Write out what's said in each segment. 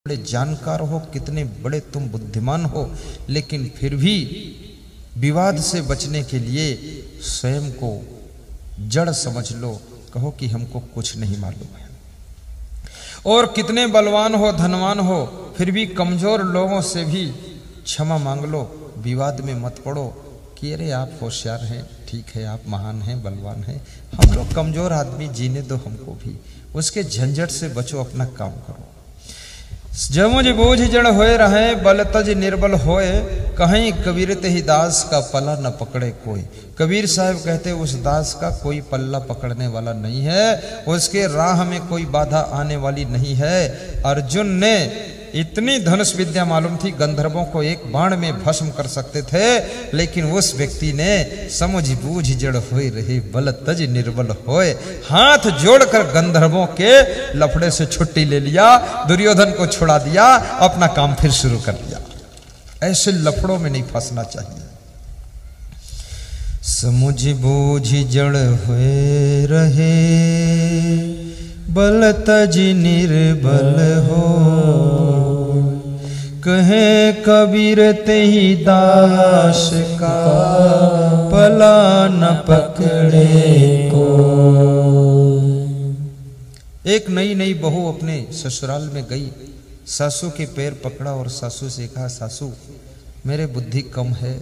बड़े जानकार हो, कितने बड़े तुम बुद्धिमान हो, लेकिन फिर भी विवाद से बचने के लिए स्वयं को जड़ समझ लो, कहो कि हमको कुछ नहीं मालूम है। और कितने बलवान हो, धनवान हो, फिर भी कमजोर लोगों से भी क्षमा मांग लो, विवाद में मत पड़ो कि अरे आप होशियार हैं, ठीक है, आप महान हैं, बलवान हैं, हम लोग कमजोर आदमी, जीने दो हमको भी। उसके झंझट से बचो, अपना काम करो। जमुझ बूझ जड़ होए रहे, बल तज निर्बल होए, कहीं कबीर ते ही दास का पल्ला न पकड़े कोई। कबीर साहब कहते उस दास का कोई पल्ला पकड़ने वाला नहीं है, उसके राह में कोई बाधा आने वाली नहीं है। अर्जुन ने इतनी धनुष विद्या मालूम थी, गंधर्वों को एक बाण में भस्म कर सकते थे, लेकिन उस व्यक्ति ने समझ बूझ जड़ होए रहे, बल तज निर्बल होए, हाथ जोड़कर गंधर्वों के लफड़े से छुट्टी ले लिया, दुर्योधन को छुड़ा दिया, अपना काम फिर शुरू कर लिया। ऐसे लफड़ों में नहीं फंसना चाहिए। समझ बूझ जड़ होए रहे, बल तज निर्बल हो, कहे कबीर ते ही दास का पला न पकड़े को। एक नई नई बहू अपने ससुराल में गई, सासू के पैर पकड़ा और सासू से कहा, सासू मेरे बुद्धि कम है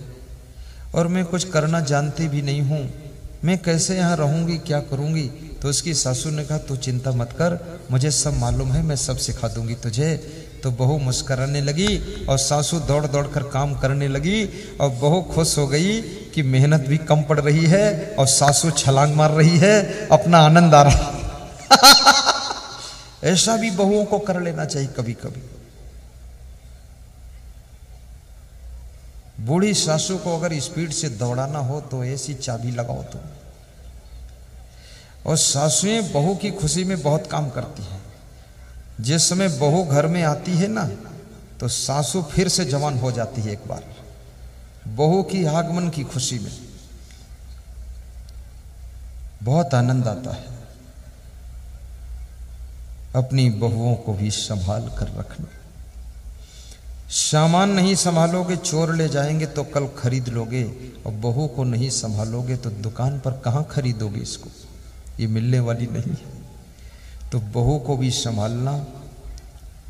और मैं कुछ करना जानती भी नहीं हूँ, मैं कैसे यहाँ रहूँगी, क्या करूँगी? तो उसकी सासू ने कहा, तू चिंता मत कर, मुझे सब मालूम है, मैं सब सिखा दूंगी तुझे। तो बहू मुस्कुराने लगी और सासू दौड़ दौड़ कर काम करने लगी, और बहू खुश हो गई कि मेहनत भी कम पड़ रही है और सासू छलांग मार रही है, अपना आनंद आ रहा। ऐसा भी बहुओं को कर लेना चाहिए कभी कभी। बूढ़ी सासू को अगर स्पीड से दौड़ाना हो तो ऐसी चाबी लगाओ तो। और सासुएं बहू की खुशी में बहुत काम करती हैं। जिस समय बहू घर में आती है ना, तो सासू फिर से जवान हो जाती है एक बार, बहू की आगमन की खुशी में बहुत आनंद आता है। अपनी बहुओं को भी संभाल कर रखना। सामान नहीं संभालोगे, चोर ले जाएंगे तो कल खरीद लोगे, और बहू को नहीं संभालोगे तो दुकान पर कहां खरीदोगे इसको, ये मिलने वाली नहीं है। तो बहू को भी संभालना।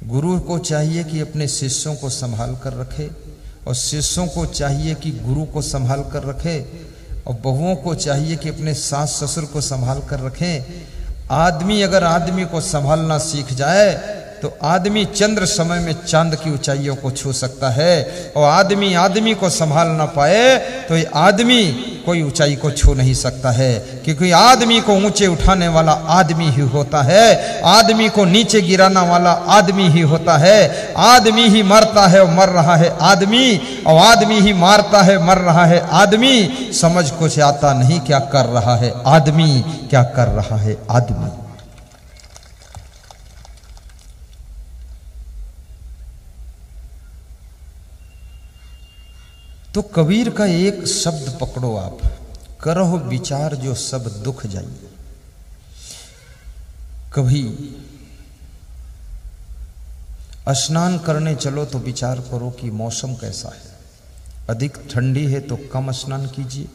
गुरु को चाहिए कि अपने शिष्यों को संभाल कर रखे, और शिष्यों को चाहिए कि गुरु को संभाल कर रखे, और बहुओं को चाहिए कि अपने सास ससुर को संभाल कर रखें। आदमी अगर आदमी को संभालना सीख जाए तो आदमी चंद्र समय में चांद की ऊंचाइयों को छू सकता है, और आदमी आदमी को संभाल ना पाए तो ये आदमी कोई ऊंचाई को छू नहीं सकता है, क्योंकि आदमी को ऊंचे उठाने वाला आदमी ही होता है, आदमी को नीचे गिराना वाला आदमी ही होता है। आदमी ही मरता है और मर रहा है आदमी, और आदमी ही मारता है, मर रहा है आदमी। समझ कुछ आता नहीं क्या कर रहा है आदमी, क्या कर रहा है आदमी। तो कबीर का एक शब्द पकड़ो आप, करहो विचार जो सब दुख जाइए। कभी स्नान करने चलो तो विचार करो कि मौसम कैसा है। अधिक ठंडी है तो कम स्नान कीजिए,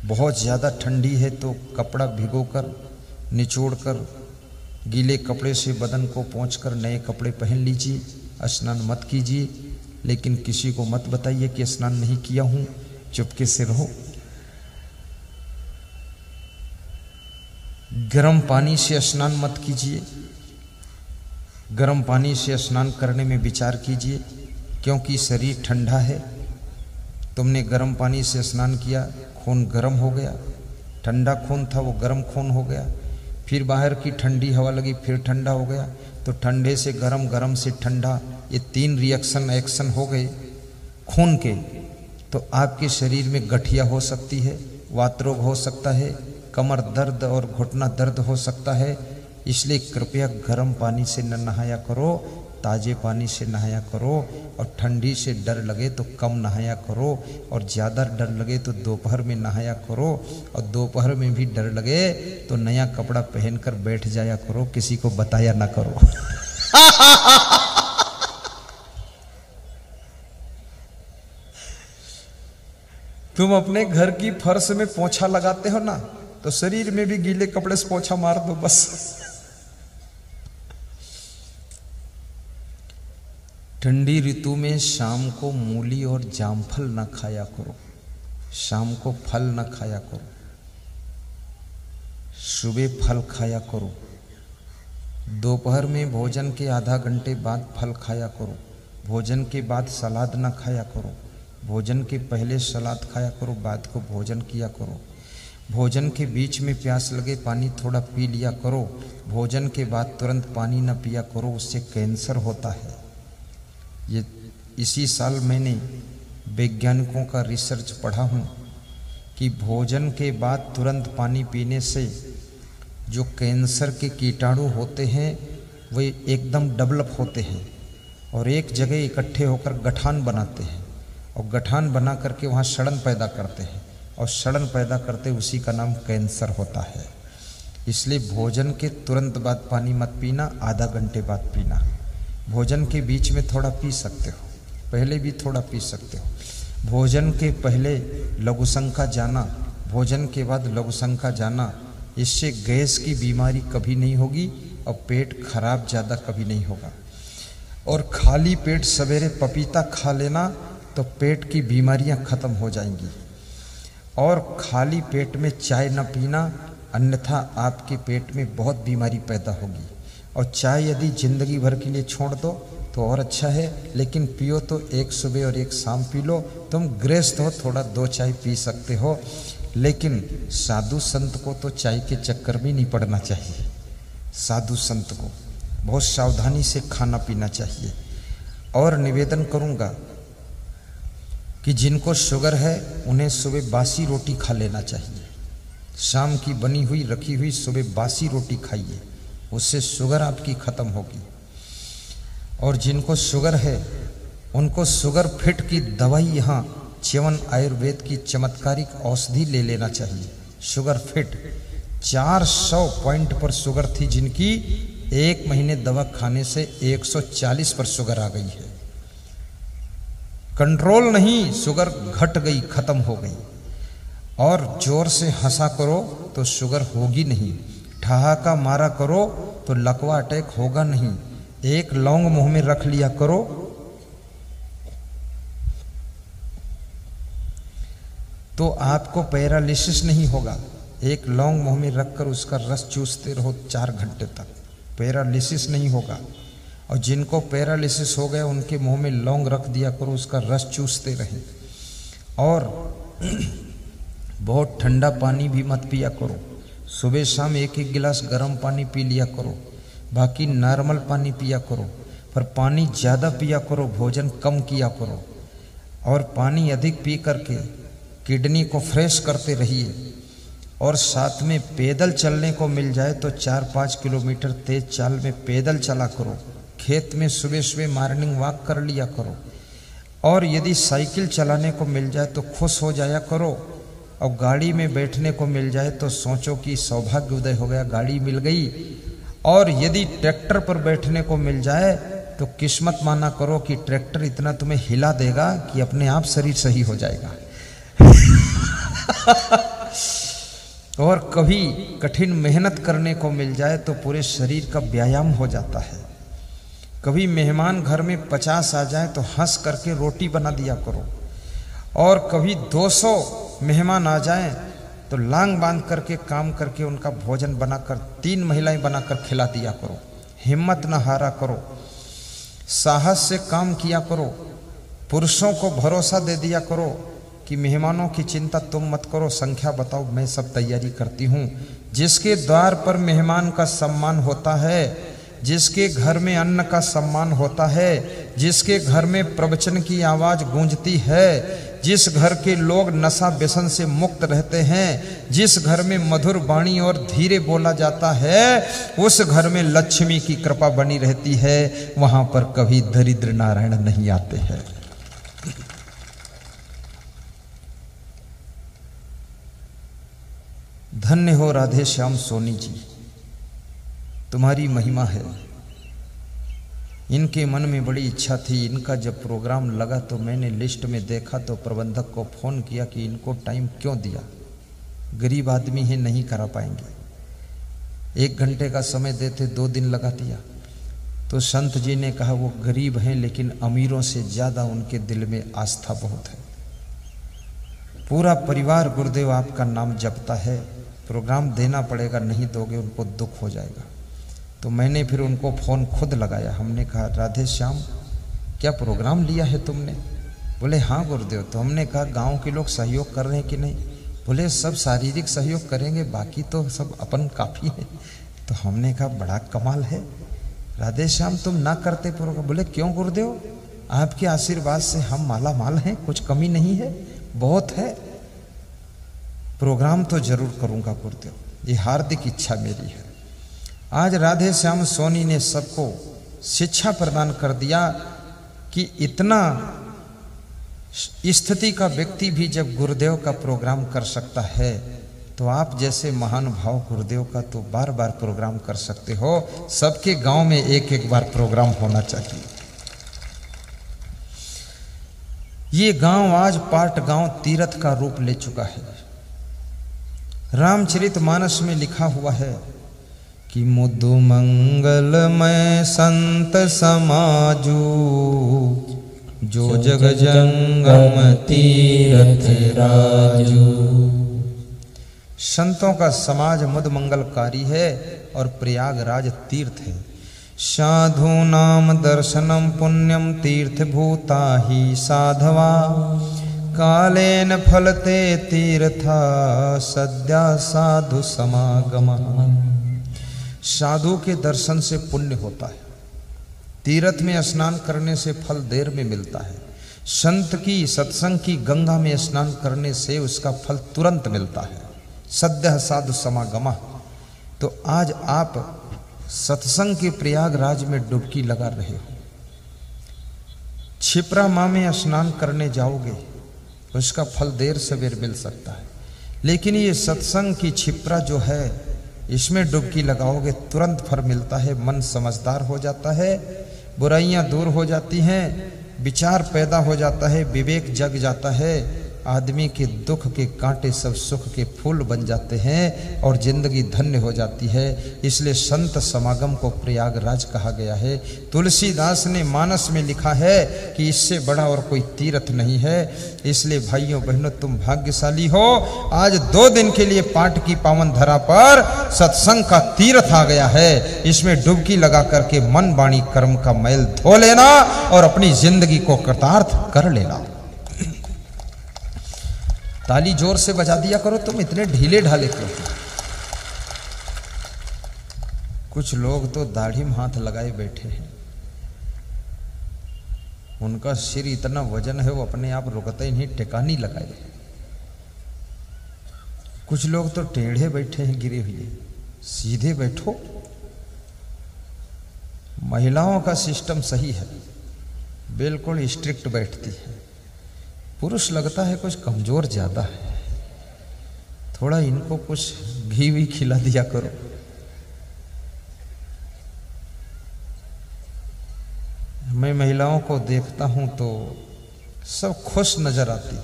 बहुत ज़्यादा ठंडी है तो कपड़ा भिगोकर निचोड़कर गीले कपड़े से बदन को पोंछकर नए कपड़े पहन लीजिए, स्नान मत कीजिए। लेकिन किसी को मत बताइए कि स्नान नहीं किया हूं, चुपके से रहो। गर्म पानी से स्नान मत कीजिए, गर्म पानी से स्नान करने में विचार कीजिए, क्योंकि शरीर ठंडा है। तुमने गर्म पानी से स्नान किया, खून गर्म हो गया, ठंडा खून था वो गर्म खून हो गया, फिर बाहर की ठंडी हवा लगी, फिर ठंडा हो गया, तो ठंडे से गर्म, गर्म से ठंडा, ये तीन रिएक्शन एक्शन हो गए खून के। तो आपके शरीर में गठिया हो सकती है, वातरोग हो सकता है, कमर दर्द और घुटना दर्द हो सकता है। इसलिए कृपया गर्म पानी से न नहाया करो, ताजे पानी से नहाया करो, और ठंडी से डर लगे तो कम नहाया करो, और ज़्यादा डर लगे तो दोपहर में नहाया करो, और दोपहर में भी डर लगे तो नया कपड़ा पहनकर बैठ जाया करो, किसी को बताया ना करो। तुम अपने घर की फर्श में पोंछा लगाते हो ना, तो शरीर में भी गीले कपड़े से पोंछा मार दो बस। ठंडी ऋतु में शाम को मूली और जामफल न खाया करो, शाम को फल न खाया करो, सुबह फल खाया करो। दोपहर में भोजन के आधा घंटे बाद फल खाया करो, भोजन के बाद सलाद न खाया करो, भोजन के पहले सलाद खाया करो, बाद को भोजन किया करो। भोजन के बीच में प्यास लगे पानी थोड़ा पी लिया करो, भोजन के बाद तुरंत पानी न पिया करो, उससे कैंसर होता है। ये इसी साल मैंने वैज्ञानिकों का रिसर्च पढ़ा हूँ कि भोजन के बाद तुरंत पानी पीने से जो कैंसर के कीटाणु होते हैं वे एकदम डेवलप होते हैं और एक जगह इकट्ठे होकर गठान बनाते हैं और गठान बना करके वहाँ सड़न पैदा करते हैं और सड़न पैदा करते उसी का नाम कैंसर होता है। इसलिए भोजन के तुरंत बाद पानी मत पीना, आधा घंटे बाद पीना। भोजन के बीच में थोड़ा पी सकते हो, पहले भी थोड़ा पी सकते हो। भोजन के पहले लघुशंका जाना, भोजन के बाद लघुशंका जाना, इससे गैस की बीमारी कभी नहीं होगी और पेट खराब ज़्यादा कभी नहीं होगा। और खाली पेट सवेरे पपीता खा लेना तो पेट की बीमारियां खत्म हो जाएंगी। और खाली पेट में चाय न पीना, अन्यथा आपके पेट में बहुत बीमारी पैदा होगी। और चाय यदि जिंदगी भर के लिए छोड़ दो तो और अच्छा है, लेकिन पियो तो एक सुबह और एक शाम पी लो। तुम गृहस्थ हो, थोड़ा 2 चाय पी सकते हो, लेकिन साधु संत को तो चाय के चक्कर में नहीं पड़ना चाहिए। साधु संत को बहुत सावधानी से खाना पीना चाहिए। और निवेदन करूँगा कि जिनको शुगर है उन्हें सुबह बासी रोटी खा लेना चाहिए। शाम की बनी हुई रखी हुई सुबह बासी रोटी खाइए, उससे शुगर आपकी ख़त्म होगी। और जिनको शुगर है उनको शुगर फिट की दवाई यहाँ च्यवन आयुर्वेद की चमत्कारिक औषधि ले लेना चाहिए। शुगर फिट 400 पॉइंट पर शुगर थी जिनकी, 1 महीने दवा खाने से 140 पर शुगर आ गई है। कंट्रोल नहीं, शुगर घट गई, खत्म हो गई। और जोर से हंसा करो तो शुगर होगी नहीं, ठहाका मारा करो तो लकवा अटैक होगा नहीं। एक लौंग मुंह में रख लिया करो तो आपको पैरालिसिस नहीं होगा। एक लौंग मुंह में रखकर उसका रस चूसते रहो 4 घंटे तक, पैरालिसिस नहीं होगा। और जिनको पैरालिसिस हो गया उनके मुंह में लौंग रख दिया करो, उसका रस चूसते रहें। और बहुत ठंडा पानी भी मत पिया करो, सुबह शाम 1-1 गिलास गर्म पानी पी लिया करो, बाकी नॉर्मल पानी पिया करो। पर पानी ज़्यादा पिया करो, भोजन कम किया करो। और पानी अधिक पी करके किडनी को फ्रेश करते रहिए। और साथ में पैदल चलने को मिल जाए तो 4-5 किलोमीटर तेज चाल में पैदल चला करो। खेत में सुबह सुबह मॉर्निंग वॉक कर लिया करो। और यदि साइकिल चलाने को मिल जाए तो खुश हो जाया करो। और गाड़ी में बैठने को मिल जाए तो सोचो कि सौभाग्य उदय हो गया, गाड़ी मिल गई। और यदि ट्रैक्टर पर बैठने को मिल जाए तो किस्मत माना करो कि ट्रैक्टर इतना तुम्हें हिला देगा कि अपने आप शरीर सही हो जाएगा। और कभी कठिन मेहनत करने को मिल जाए तो पूरे शरीर का व्यायाम हो जाता है। कभी मेहमान घर में 50 आ जाए तो हंस करके रोटी बना दिया करो। और कभी 200 मेहमान आ जाएं तो लांग बांध करके काम करके उनका भोजन बनाकर 3 महिलाएं बनाकर खिला दिया करो। हिम्मत न हारा करो, साहस से काम किया करो। पुरुषों को भरोसा दे दिया करो कि मेहमानों की चिंता तुम मत करो, संख्या बताओ, मैं सब तैयारी करती हूँ। जिसके द्वार पर मेहमान का सम्मान होता है, जिसके घर में अन्न का सम्मान होता है, जिसके घर में प्रवचन की आवाज़ गूंजती है, जिस घर के लोग नशा व्यसन से मुक्त रहते हैं, जिस घर में मधुर वाणी और धीरे बोला जाता है, उस घर में लक्ष्मी की कृपा बनी रहती है। वहाँ पर कभी दरिद्र नारायण नहीं आते हैं। धन्य हो राधे श्याम सोनी जी, तुम्हारी महिमा है। इनके मन में बड़ी इच्छा थी। इनका जब प्रोग्राम लगा तो मैंने लिस्ट में देखा तो प्रबंधक को फ़ोन किया कि इनको टाइम क्यों दिया, गरीब आदमी है, नहीं करा पाएंगे। 1 घंटे का समय देते 2 दिन लगा दिया। तो संत जी ने कहा वो गरीब हैं लेकिन अमीरों से ज़्यादा उनके दिल में आस्था बहुत है। पूरा परिवार गुरुदेव आपका नाम जपता है, प्रोग्राम देना पड़ेगा, नहीं दोगे उनको दुख हो जाएगा। तो मैंने फिर उनको फ़ोन खुद लगाया। हमने कहा राधे श्याम क्या प्रोग्राम लिया है तुमने? बोले हाँ गुरुदेव। तो हमने कहा गांव के लोग सहयोग कर रहे हैं कि नहीं? बोले सब शारीरिक सहयोग करेंगे, बाकी तो सब अपन काफ़ी है। तो हमने कहा बड़ा कमाल है राधे श्याम, तुम ना करते प्रोग्राम? बोले क्यों गुरुदेव, आपके आशीर्वाद से हम माला माल हैं, कुछ कमी नहीं है, बहुत है। प्रोग्राम तो जरूर करूंगा गुरुदेव, ये हार्दिक इच्छा मेरी है। आज राधे श्याम सोनी ने सबको शिक्षा प्रदान कर दिया कि इतना स्थिति का व्यक्ति भी जब गुरुदेव का प्रोग्राम कर सकता है तो आप जैसे महान भाव गुरुदेव का तो बार बार प्रोग्राम कर सकते हो। सबके गांव में एक एक बार प्रोग्राम होना चाहिए। ये गांव आज पाट गांव तीर्थ का रूप ले चुका है। रामचरितमानस में लिखा हुआ है कि मुदु मंगलमय संत समाजू, जो जग जंगम तीर्थ राजू। संतों का समाज मुद मंगलकारी है और प्रयागराज तीर्थ है। साधु नाम दर्शनम पुण्यम तीर्थ भूता ही साधवा, कालेन फलते तीर्था सद्या साधु समागम। साधु के दर्शन से पुण्य होता है, तीर्थ में स्नान करने से फल देर में मिलता है, संत की सत्संग की गंगा में स्नान करने से उसका फल तुरंत मिलता है। सद्य साधु समागमा। तो आज आप सत्संग के प्रयागराज में डुबकी लगा रहे हो, क्षिप्रा माँ में स्नान करने जाओगे उसका फल देर सवेर मिल सकता है, लेकिन ये सत्संग की क्षिप्रा जो है इसमें डुबकी लगाओगे तुरंत फल मिलता है। मन समझदार हो जाता है, बुराइयां दूर हो जाती हैं, विचार पैदा हो जाता है, विवेक जग जाता है। आदमी के दुख के कांटे सब सुख के फूल बन जाते हैं और जिंदगी धन्य हो जाती है। इसलिए संत समागम को प्रयागराज कहा गया है। तुलसीदास ने मानस में लिखा है कि इससे बड़ा और कोई तीर्थ नहीं है। इसलिए भाइयों बहनों तुम भाग्यशाली हो, आज 2 दिन के लिए पाट की पावन धरा पर सत्संग का तीर्थ आ गया है। इसमें डुबकी लगा करके मन वाणी कर्म का मैल धो लेना और अपनी जिंदगी को कृतार्थ कर लेना। ताली जोर से बजा दिया करो, तुम इतने ढीले ढाले क्यों? कुछ लोग तो दाढ़ी में हाथ लगाए बैठे हैं, उनका सिर इतना वजन है वो अपने आप रुकते ही नहीं, टिकानी लगाए। कुछ लोग तो टेढ़े बैठे हैं गिरे हुए, सीधे बैठो। महिलाओं का सिस्टम सही है, बिल्कुल स्ट्रिक्ट बैठती है। पुरुष लगता है कुछ कमजोर ज्यादा है, थोड़ा इनको कुछ घी भी खिला दिया करो। मैं महिलाओं को देखता हूं तो सब खुश नजर आती है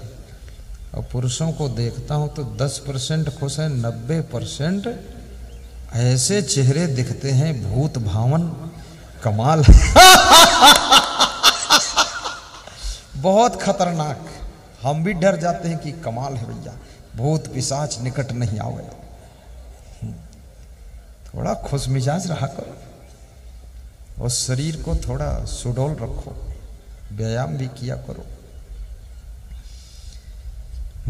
और पुरुषों को देखता हूं तो 10% खुश है, 90% ऐसे चेहरे दिखते हैं भूत भावन। कमाल बहुत खतरनाक। हम भी डर जाते हैं कि कमाल है भैया, भूत पिशाच निकट नहीं आवे। थोड़ा खुश मिजाज रहा करो और शरीर को थोड़ा सुडौल रखो, व्यायाम भी किया करो।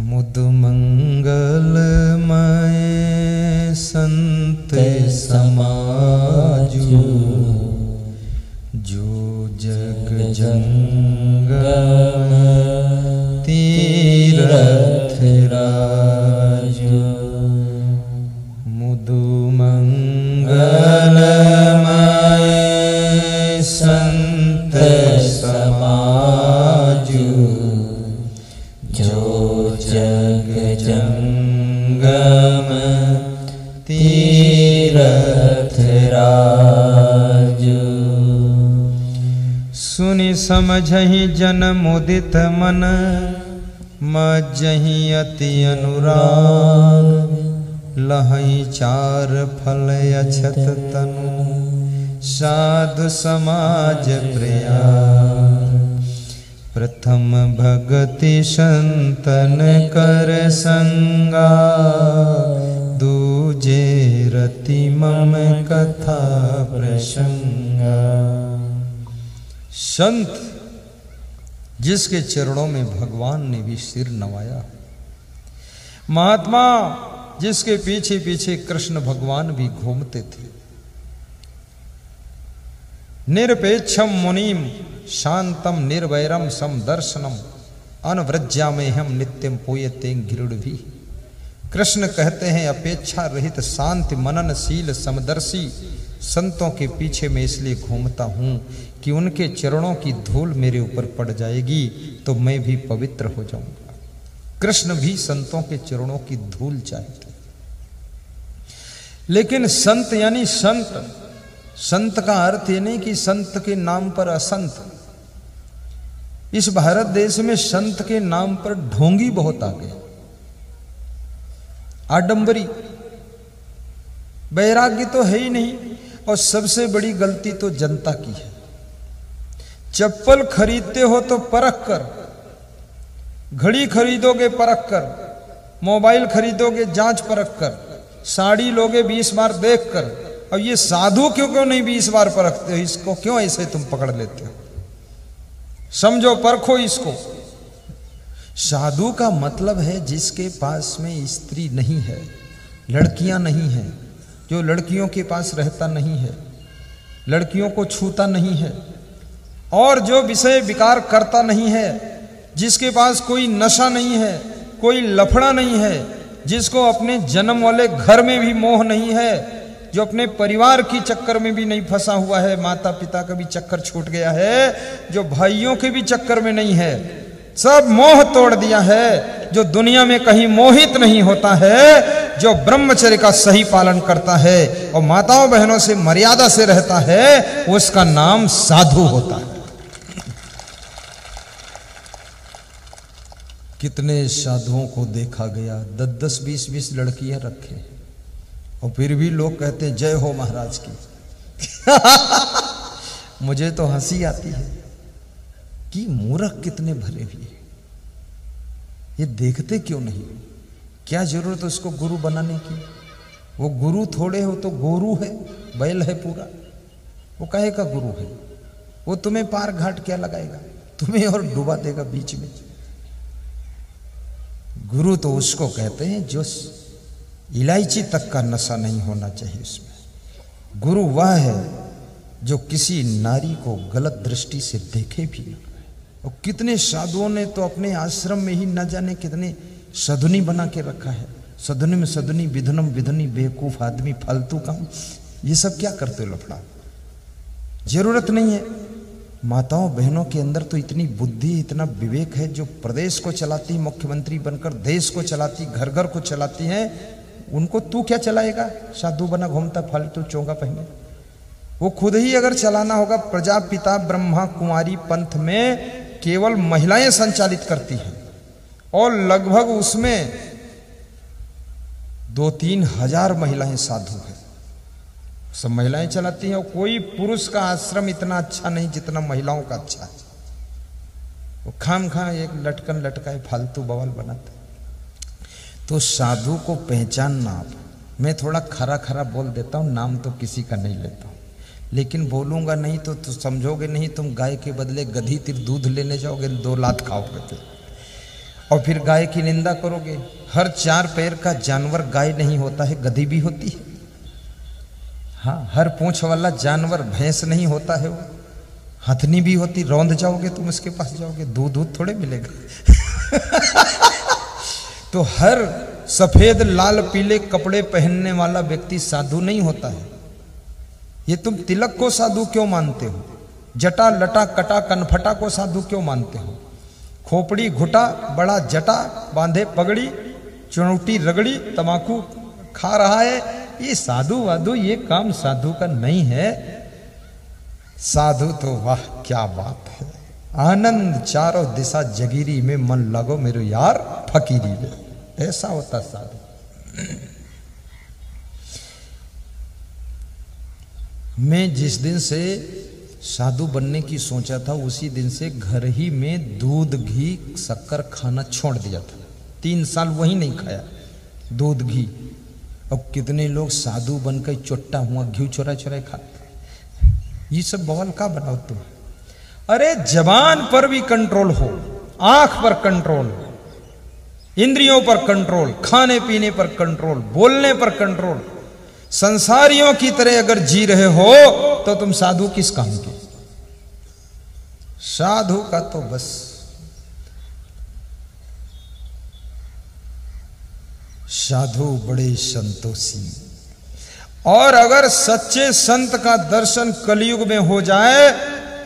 मुद मंगलमय संत समाजू, जो जग जंगम तीर्थ राजू। मुदु मंगलमय संत समाजू, जो जग जंगम तीर्थ राजू। सुनि समझहि जन मुदित मन, मज्जहि अति अनुराग, लहई चार फल अछत तनु, साधु समाज प्रिया। प्रथम भगति संतन कर संगा, दूजे रति मम कथा प्रसंगा। संत जिसके चरणों में भगवान ने भी सिर नवाया, महात्मा जिसके पीछे पीछे कृष्ण भगवान भी घूमते थे, निरपेक्षम मुनिम शांतम निर्वैरम समदर्शनम, अनव्रज्यामेहम नित्यम पोयते गिरुड़भी। कृष्ण कहते हैं अपेक्षा रहित शांति मननशील समदर्शी संतों के पीछे मैं इसलिए घूमता हूं कि उनके चरणों की धूल मेरे ऊपर पड़ जाएगी तो मैं भी पवित्र हो जाऊंगा। कृष्ण भी संतों के चरणों की धूल चाहते। लेकिन संत यानी संत, संत का अर्थ ये नहीं कि संत के नाम पर असंत। इस भारत देश में संत के नाम पर ढोंगी बहुत आ गए, आडंबरी, वैराग्य तो है ही नहीं। और सबसे बड़ी गलती तो जनता की है। चप्पल खरीदते हो तो परख कर, घड़ी खरीदोगे परख कर, मोबाइल खरीदोगे जांच परख कर, साड़ी लोगे 20 बार देख कर। अब ये साधु क्यों नहीं 20 बार परखते हो? इसको क्यों ऐसे तुम पकड़ लेते हो? समझो, परखो इसको। साधु का मतलब है जिसके पास में स्त्री नहीं है, लड़कियां नहीं है, जो लड़कियों के पास रहता नहीं है, लड़कियों को छूता नहीं है, और जो विषय विकार करता नहीं है, जिसके पास कोई नशा नहीं है, कोई लफड़ा नहीं है, जिसको अपने जन्म वाले घर में भी मोह नहीं है, जो अपने परिवार की चक्कर में भी नहीं फंसा हुआ है, माता पिता का भी चक्कर छूट गया है, जो भाइयों के भी चक्कर में नहीं है, सब मोह तोड़ दिया है, जो दुनिया में कहीं मोहित नहीं होता है, जो ब्रह्मचर्य का सही पालन करता है और माताओं बहनों से मर्यादा से रहता है, उसका नाम साधु होता है। कितने साधुओं को देखा गया, 10-10, 20-20 लड़कियां रखे और फिर भी लोग कहते हैं जय हो महाराज की। मुझे तो हंसी आती है कि मूर्ख कितने भरे हुए, ये देखते क्यों नहीं? क्या जरूरत उसको गुरु बनाने की? वो गुरु थोड़े हो तो गोरू है, बैल है पूरा। वो काहे का गुरु है? वो तुम्हें पार घाट क्या लगाएगा, तुम्हें और डुबा देगा बीच में। गुरु तो उसको कहते हैं जो इलायची तक का नशा नहीं होना चाहिए उसमें। गुरु वह है जो किसी नारी को गलत दृष्टि से देखे भी ना। और कितने साधुओं ने तो अपने आश्रम में ही न जाने कितने सदुनी बना के रखा है। सदुनी में सदुनी, विधनम विधनी, बेवकूफ आदमी, फालतू काम। ये सब क्या करते हो लफड़ा? जरूरत नहीं है। माताओं बहनों के अंदर तो इतनी बुद्धि, इतना विवेक है, जो प्रदेश को चलाती, मुख्यमंत्री बनकर देश को चलाती, घर घर को चलाती हैं, उनको तू क्या चलाएगा? साधु बना घूमता फालतू चोंगा पहने। वो खुद ही अगर चलाना होगा, प्रजापिता ब्रह्मा कुमारी पंथ में केवल महिलाएं संचालित करती हैं और लगभग उसमें 2-3 हजार महिलाएं साधु हैं, सब महिलाएं चलाती हैं। और कोई पुरुष का आश्रम इतना अच्छा नहीं जितना महिलाओं का अच्छा है। वो खाम खा एक लटकन लटकाए फालतू बवाल बनाते। तो साधु को पहचानना। आप, मैं थोड़ा खरा खरा बोल देता हूं, नाम तो किसी का नहीं लेता हूं, लेकिन बोलूंगा नहीं तो समझोगे नहीं। तुम गाय के बदले गधी तिर दूध लेने जाओगे, 2 लात खाओगे तो, और फिर गाय की निंदा करोगे। हर 4 पैर का जानवर गाय नहीं होता है, गधी भी होती है। हाँ, हर पूंछ वाला जानवर भैंस नहीं होता है, वो हथनी भी होती। रौंद जाओगे तुम उसके पास जाओगे, दूध थोड़े मिलेगा। तो हर सफेद लाल पीले कपड़े पहनने वाला व्यक्ति साधु नहीं होता है। ये तुम तिलक को साधु क्यों मानते हो? जटा लटा कटा कनफटा को साधु क्यों मानते हो? खोपड़ी घुटा बड़ा जटा बांधे पगड़ी चुनौटी रगड़ी तमाकू खा रहा है, ये साधु वाधु, ये काम साधु का नहीं है। साधु तो वाह क्या बात है। आनंद चारों दिशा जगीरी में, मन लगो मेरे यार फकीरी में। ऐसा होता साधु। मैं जिस दिन से साधु बनने की सोचा था उसी दिन से घर ही में दूध घी शक्कर खाना छोड़ दिया था। 3 साल वही नहीं खाया, दूध घी। अब कितने लोग साधु बनकर चोट्टा हुआ घी चुरा चुरा खाते। ये सब बवाल का बनाओ तुम। अरे जबान पर भी कंट्रोल हो, आंख पर कंट्रोल, इंद्रियों पर कंट्रोल, खाने पीने पर कंट्रोल, बोलने पर कंट्रोल। संसारियों की तरह अगर जी रहे हो तो तुम साधु किस काम के। साधु का तो बस साधु बड़े संतोषी। और अगर सच्चे संत का दर्शन कलयुग में हो जाए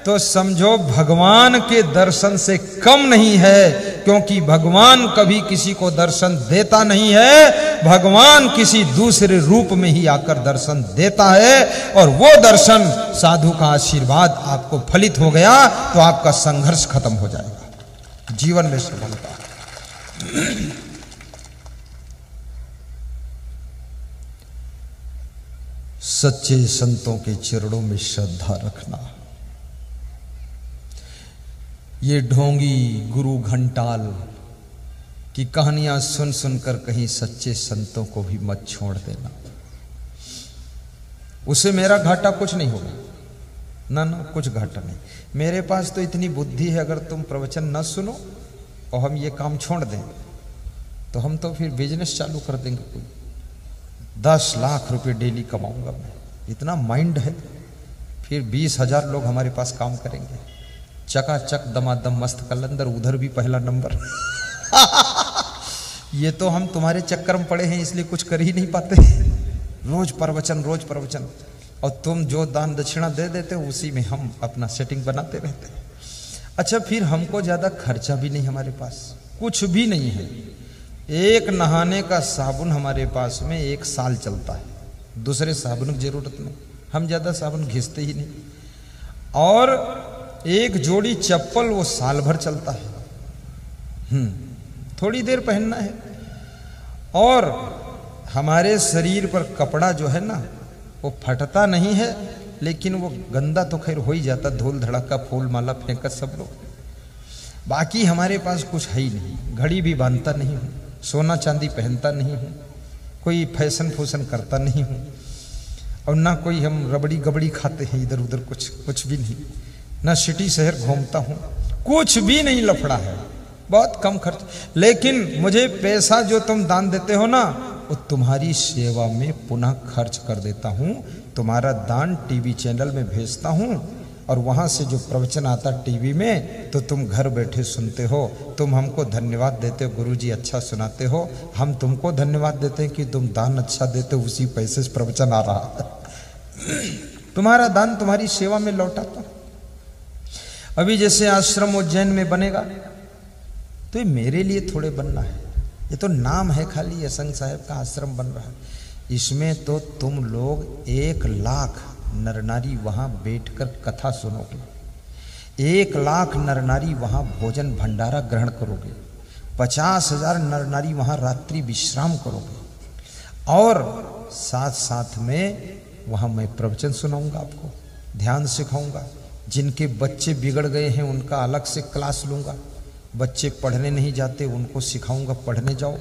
तो समझो भगवान के दर्शन से कम नहीं है, क्योंकि भगवान कभी किसी को दर्शन देता नहीं है। भगवान किसी दूसरे रूप में ही आकर दर्शन देता है, और वो दर्शन साधु का आशीर्वाद आपको फलित हो गया तो आपका संघर्ष खत्म हो जाएगा, जीवन में सफलता। सच्चे संतों के चरणों में श्रद्धा रखना। ये ढोंगी गुरु घंटाल की कहानियां सुन सुनकर कहीं सच्चे संतों को भी मत छोड़ देना। उसे मेरा घाटा कुछ नहीं होगा, ना ना कुछ घाटा नहीं। मेरे पास तो इतनी बुद्धि है, अगर तुम प्रवचन न सुनो और हम ये काम छोड़ दें तो हम तो फिर बिजनेस चालू कर देंगे। कोई 10 लाख रुपए डेली कमाऊंगा मैं, इतना माइंड है। फिर 20,000 लोग हमारे पास काम करेंगे, चकाचक दमादम मस्त कलंदर, उधर भी पहला नंबर। ये तो हम तुम्हारे चक्कर में पड़े हैं इसलिए कुछ कर ही नहीं पाते। रोज प्रवचन, रोज प्रवचन, और तुम जो दान दक्षिणा दे देते हो उसी में हम अपना सेटिंग बनाते रहते हैं। अच्छा, फिर हमको ज्यादा खर्चा भी नहीं, हमारे पास कुछ भी नहीं है। एक नहाने का साबुन हमारे पास में 1 साल चलता है, दूसरे साबुन की जरूरत नहीं, हम ज्यादा साबुन घिसते ही नहीं। और एक जोड़ी चप्पल वो साल भर चलता है, थोड़ी देर पहनना है। और हमारे शरीर पर कपड़ा जो है ना वो फटता नहीं है, लेकिन वो गंदा तो खैर हो ही जाता, धूल धड़ाका फूल माला फेंका सब लोग। बाकी हमारे पास कुछ है ही नहीं। घड़ी भी बांधता नहीं हूँ, सोना चांदी पहनता नहीं हूँ, कोई फैशन फूशन करता नहीं हूँ, और ना कोई हम रबड़ी गबड़ी खाते हैं इधर उधर, कुछ भी नहीं। ना सिटी शहर घूमता हूँ, कुछ भी नहीं लफड़ा है, बहुत कम खर्च। लेकिन मुझे पैसा जो तुम दान देते हो ना वो तुम्हारी सेवा में पुनः खर्च कर देता हूँ। तुम्हारा दान टीवी चैनल में भेजता हूँ, और वहाँ से जो प्रवचन आता टीवी में तो तुम घर बैठे सुनते हो। तुम हमको धन्यवाद देते हो, गुरुजी अच्छा सुनाते हो। हम तुमको धन्यवाद देते हैं कि तुम दान अच्छा देते हो, उसी पैसे से प्रवचन आ रहा है। तुम्हारा दान तुम्हारी सेवा में लौटाता। अभी जैसे आश्रम उज्जैन में बनेगा तो ये मेरे लिए थोड़े बनना है, ये तो नाम है खाली, असंग साहब का आश्रम बन रहा है। इसमें तो तुम लोग 1 लाख नर नारी वहां बैठकर कथा सुनोगे, 1 लाख नर नारी वहां भोजन भंडारा ग्रहण करोगे, 50,000 नर नारी वहां रात्रि विश्राम करोगे, और साथ साथ में वहां मैं प्रवचन सुनाऊंगा, आपको ध्यान सिखाऊंगा। जिनके बच्चे बिगड़ गए हैं उनका अलग से क्लास लूंगा, बच्चे पढ़ने नहीं जाते उनको सिखाऊंगा पढ़ने जाओ।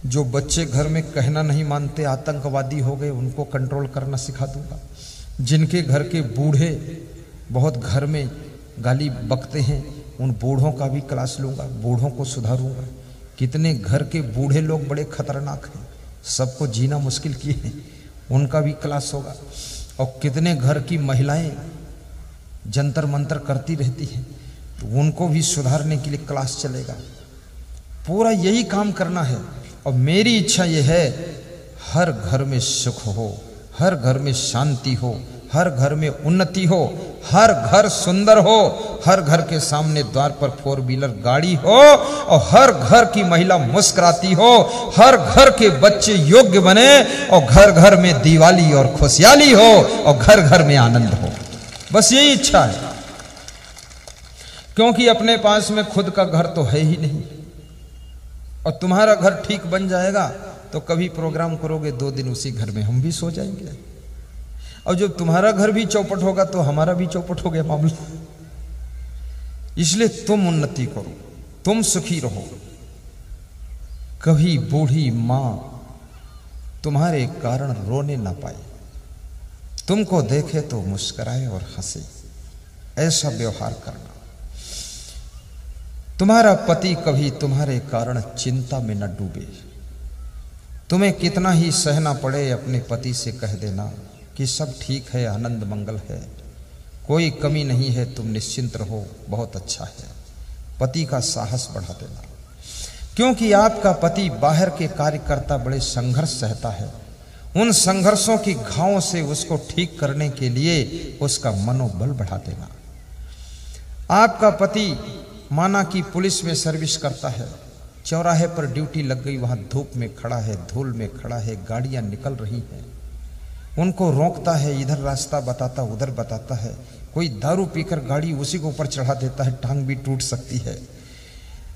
जो बच्चे घर में कहना नहीं मानते, आतंकवादी हो गए, उनको कंट्रोल करना सिखा दूंगा। जिनके घर के बूढ़े बहुत घर में गाली बकते हैं उन बूढ़ों का भी क्लास लूंगा, बूढ़ों को सुधारूंगा। कितने घर के बूढ़े लोग बड़े खतरनाक हैं, सबको जीना मुश्किल किए हैं, उनका भी क्लास होगा। और कितने घर की महिलाएं जंतर मंतर करती रहती हैं तो उनको भी सुधारने के लिए क्लास चलेगा। पूरा यही काम करना है। और मेरी इच्छा यह है हर घर में सुख हो, हर घर में शांति हो, हर घर में उन्नति हो, हर घर सुंदर हो, हर घर के सामने द्वार पर 4 व्हीलर गाड़ी हो, और हर घर की महिला मुस्कुराती हो, हर घर के बच्चे योग्य बने, और घर घर में दिवाली और खुशहाली हो, और घर घर में आनंद हो। बस यही इच्छा है। क्योंकि अपने पास में खुद का घर तो है ही नहीं। और तुम्हारा घर ठीक बन जाएगा तो कभी प्रोग्राम करोगे 2 दिन उसी घर में हम भी सो जाएंगे। और जब तुम्हारा घर भी चौपट होगा तो हमारा भी चौपट हो गया मामला। इसलिए तुम उन्नति करो, तुम सुखी रहो। कभी बूढ़ी मां तुम्हारे कारण रोने ना पाए, तुमको देखे तो मुस्कुराए और हंसे, ऐसा व्यवहार करना। तुम्हारा पति कभी तुम्हारे कारण चिंता में न डूबे। तुम्हें कितना ही सहना पड़े, अपने पति से कह देना कि सब ठीक है, आनंद मंगल है, कोई कमी नहीं है, तुम निश्चिंत रहो, बहुत अच्छा है। पति का साहस बढ़ा देना, क्योंकि आपका पति बाहर के कार्यकर्ता बड़े संघर्ष सहता है। उन संघर्षों की घावों से उसको ठीक करने के लिए उसका मनोबल बढ़ा देना। आपका पति माना कि पुलिस में सर्विस करता है, चौराहे पर ड्यूटी लग गई, वहां धूप में खड़ा है, धूल में खड़ा है, गाड़ियां निकल रही हैं, उनको रोकता है, इधर रास्ता बताता उधर बताता है। कोई दारू पीकर गाड़ी उसी को ऊपर चढ़ा देता है, टांग भी टूट सकती है।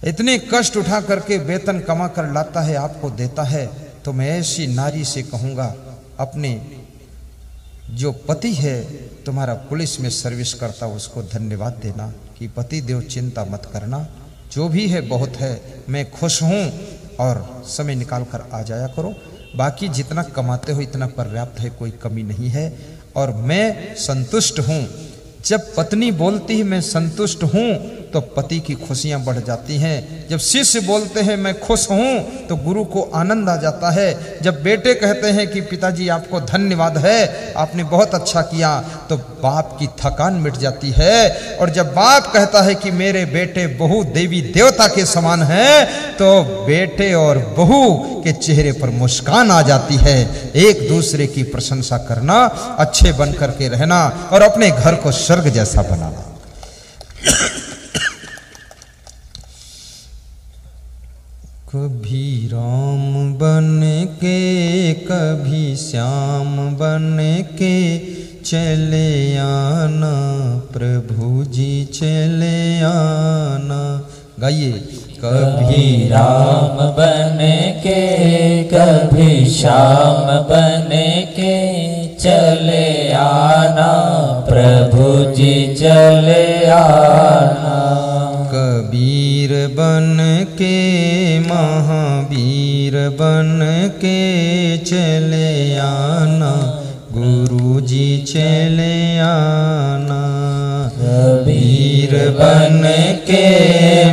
इतने कष्ट उठा करके वेतन कमा कर लाता है, आपको देता है। तो मैं ऐसी नारी से कहूँगा, अपने जो पति है तुम्हारा पुलिस में सर्विस करता, उसको धन्यवाद देना कि पति देव चिंता मत करना, जो भी है बहुत है, मैं खुश हूँ और समय निकाल कर आ जाया करो। बाकी जितना कमाते हो इतना पर्याप्त है, कोई कमी नहीं है और मैं संतुष्ट हूँ। जब पत्नी बोलती है मैं संतुष्ट हूँ तो पति की खुशियां बढ़ जाती हैं। जब शिष्य बोलते हैं मैं खुश हूँ तो गुरु को आनंद आ जाता है। जब बेटे कहते हैं कि पिताजी आपको धन्यवाद है, आपने बहुत अच्छा किया, तो बाप की थकान मिट जाती है। और जब बाप कहता है कि मेरे बेटे बहू देवी देवता के समान हैं, तो बेटे और बहू के चेहरे पर मुस्कान आ जाती है। एक दूसरे की प्रशंसा करना, अच्छे बन करके रहना और अपने घर को स्वर्ग जैसा बनाना। कभी राम बन के कभी श्याम बन के चले आना, प्रभु जी चले आना। गाइए। कभी राम बन के कभी श्याम बन के चले आना, प्रभु जी चले आना। कबीर बन के महावीर बन के चले आना, गुरु जी चले आना। कबीर बन के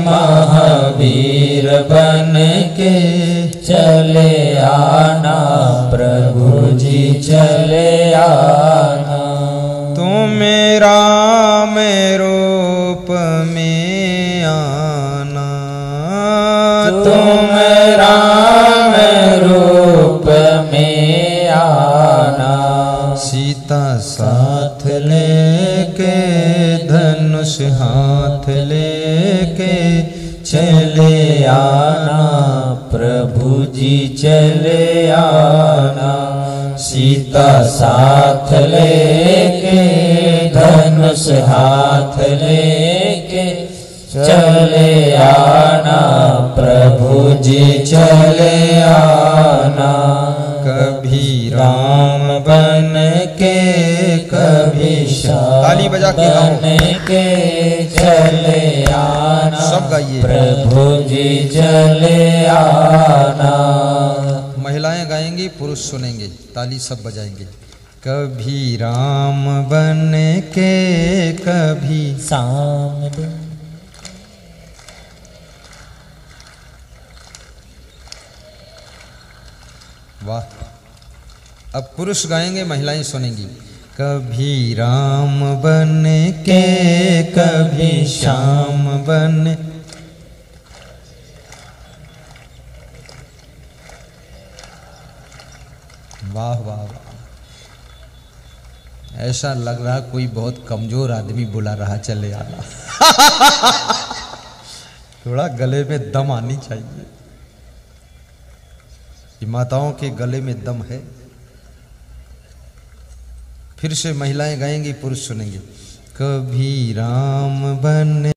महावीर बन के चले आना, प्रभु जी चले आना। तुम राम रूप में आना, तुम राम रूप में आना। सीता साथ लेके धनुष हाथ लेके चले आना, प्रभु जी चले आना। सीता साथ लेके धनुष हाथ लेके चले आना, प्रभु जी चले आना। कभी राम बन के कभी श्याम ताली बजा के बन के चले आना, सब गाइए। प्रभु जी चले आना। महिलाएं गाएंगी, पुरुष सुनेंगे, ताली सब बजाएंगे। कभी राम बन के कभी श्याम। वाह। अब पुरुष गाएंगे, महिलाएं सुनेंगी। कभी राम बन के कभी श्याम बन। वाह वाह वाह। ऐसा लग रहा कोई बहुत कमजोर आदमी बुला रहा, चले आना। थोड़ा गले में दम आनी चाहिए। माताओं के गले में दम है। फिर से महिलाएं गाएंगी, पुरुष सुनेंगे। कभी राम बन